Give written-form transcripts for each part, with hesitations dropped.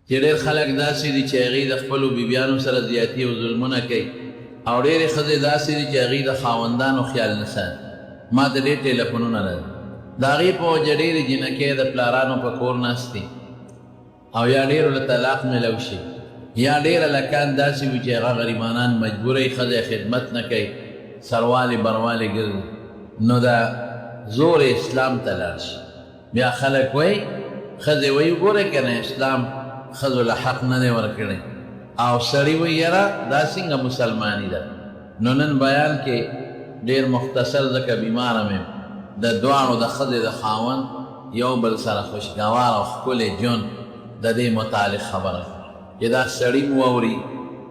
چې ډېر خلک داسې دي چې هغوی د خپلو بیبیانو سره زیاتي او ظلمونه کوي او ډېرې ښځې داسې دي چې هغوی د خاوندانو خیال نه ساتي. ما ته ډېر ټېلیفونونه راځي د هغې په وجه ډېرې جینکۍ د پلارانو په کور ناستې او یا ډېرو له طلاق میلو شي یا ډېر هلکان داسې وي چې هغه غریبانان مجبوره ښځه خدمت نه کوي سروالې بروالې ګرځي نو دا زور اسلام ته لاړ شي. بیا خلک وایي ښځې وایي ګوره که نه اسلام ښځو له حق نه دی ورکړی او سړي وایي یاره دا څنګه مسلماني ده. نو نن بیان کې ډېر مختصر ځکه بیماره مې د دواړو د ښځې د خاوند یو بل سره خوشګوار او ښکلی ژوند د دې متعلق خبره چې دا سړي مو واوري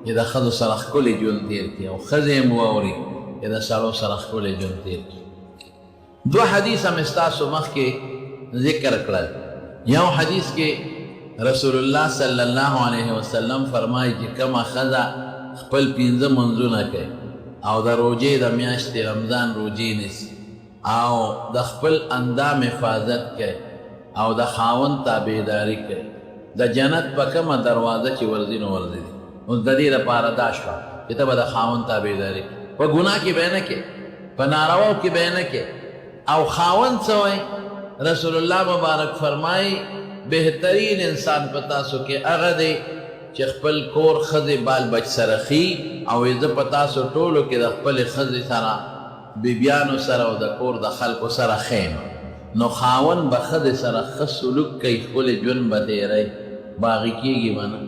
چې د ښځو سره ښکلی ژوند تېر کړي او ښځې مو واوري چې د سړو سره ښکلی ژوند تېر کړي. دو حدیث هم ستاسو مخکې ذکر کړل. یو حدیث کې رسول الله صلی الله علیه وسلم فرمایي چې کومه ښځه خپل 15 منځونه کوي او د روژې د میاشتې رمضان روژې نیسي او د خپل اندام حفاظت کوي او د خاوند تابعداري کوي د جنت په کومه دروازه چې ورځي نو ورځي. اوس د دې لپاره دا شوه چې ته به د خاوند تابعداري کوي په ګناه کې به یې نه کوې په نارواو کې به یې نه کوې. او خاوند څه وایي رسول الله مبارک فرمایي بهترین انسان په تاسو کې هغه دی چې خپل کور ښځې بال بچ سره ښي او زه په تاسو ټولو کې د خپلې ښځې سره بیبیانو سره او د کور د خلکو سره ښیم. نو خاوند به ښځې سره ښه سلوک کوي ښکلی ژوند به تېروي باغي کېږي به نه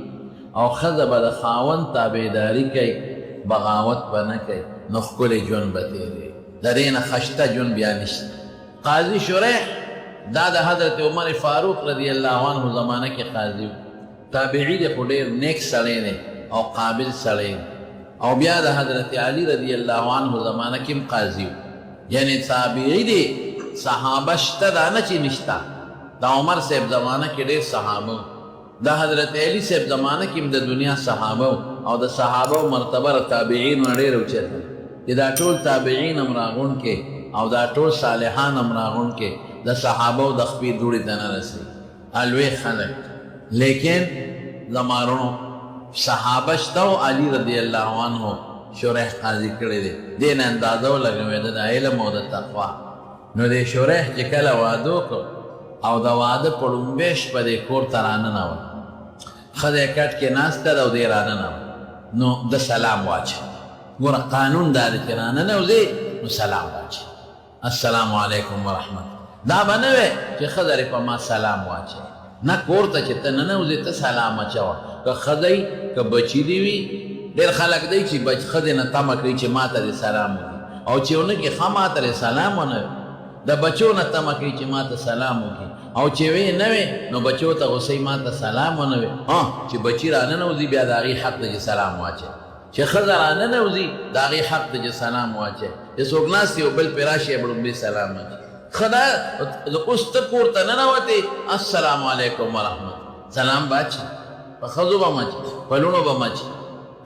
او ښځه به د خاوند تابعداري کوي بغاوت به نه کوي نو ښکلی ژوند به تېروي. د دې نه خشته ژوند بیا نشته. قاضي شریح دا د حضرت عمر فاروق رضی الله عنه زمانه کې قاضي و. تابعی دی خو ډېر نیک سړی دی او قابل سړی دی او بیا د حضرت علی رضی الله عنه زمانه کې هم قاضي و. یعنی تابعی دی صحابه شته دا نه چې نشته. د عمر صاحب زمانه کې ډېر صحابه و د حضرت علی صاحب زمانه کې هم د دنیا صحابه و او د صحابه مرتبه تابعین ډېر اوچت چې دا ټول تابعین هم راغونډ کې او دا ټول صالحان هم راغونډ کې د صحابه د خپې دوړې ته نه رسي الوی خلک. لیکن زمانو صحابه شته او علي رضی الله عنه شریح قاضي کړی دی. دې نه اندازه ولګوې د علم او د تقوا. نو دې شریح چې کله واده وکړ او د واده په لومبۍ شپه دې کور ته راننوت ښځه یې کټ کې ناسته ده او دې راننوت نو د سلام واچوه. ګوره قانون دا دی چې راننوځې نو سلام واچوه السلام علیکم ورحمت. دا به نه وی چې ښځه دې په ما سلام واچوي نه کور ته چې ته ننوځې ته سلام اچوه. که ښځه وي که بچي دې وي ډېر خلک دی چې ښځې نه تمه کوي چې ما ته دې سلام وکړي او چې ونه کړي ښه ما ته دې سلام ونه وي. د بچو نه تمه کوي چې ما ته سلام وکړي او چې وی نه وي نو بچو ته غوسئ ما ته سلام ونه وي. چې بچي راننوځي بیا د هغې حق دی چې سلام واچوي. چې ښځه راننوځي د هغې حق دی چې سلام واچوي. چې څوک ناست یو بل پرې راشي به لومړی سلام واچوي. خدا اوس ته کور ته ننوتې السلام علیکم ورحمت سلام به اچوي په ښځو به م اچوي په لوڼو به م اچوي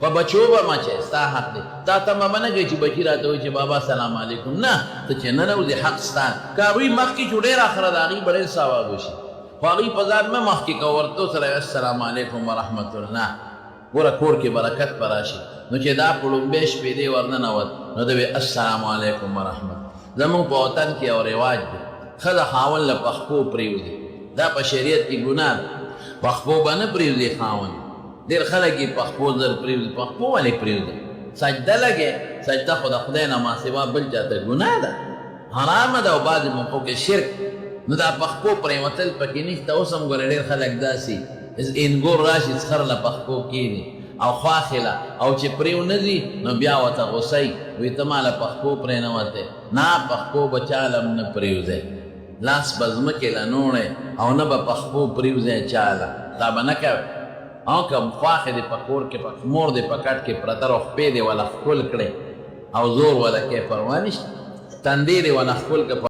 په بچو به م اچوي ستا حق دی. تا تمه به نه کوي چې بچي راته وایي چې بابا سلام علیکم نه ته چې ننوځې حق ستا. که هغوی مخکې چې ډېر اخره د هغوی به ډېر ثواب وشي خو هغوی په ځان مه مخکې کوه ورته سره السلام علیکم ورحمت الله. ګوره کور کې برکت به راشي. نو چې دا په لومبۍ شپې دی ورننوت نو ده وی السلام علیکم ورحمت. زمونږ په وطن کې یو رواج دی ښځه خاوند له پښپو پرېوځي. دا په شریعت کې ګناه ده. پښپو به نه پرېوځي خاوند. ډېر خلک یې پښپو زر پرېوځي. پښپو ولې پرېوځي؟ سجده لګې سجده خو د خدای نه ما سوا بل چا ته ګناه ده حرامه ده او بعضې موقعو کې شرک. نو دا پښپو پرېوتل پکې نشته. اوس هم ګوره ډېر خلک داسې انګور راشي څخر له پښپو کښېني او خواخله او چې پرې ونه ځي نو بیا ورته غوسئ وایي ته ما له پښپو پرېنوتې. نه پښپو به چاله هم نه پرېوځئ. لاس به ځمکې له نوړی او نه به پښپو پرېوځئ چاله. دا به نه کوې او که خواښې دې په کور کې مور دې په کټ کې پرته او خپې دې وله ښکل کړې او زور وله کې پروا نشته. تندې دې وله ښکل کړه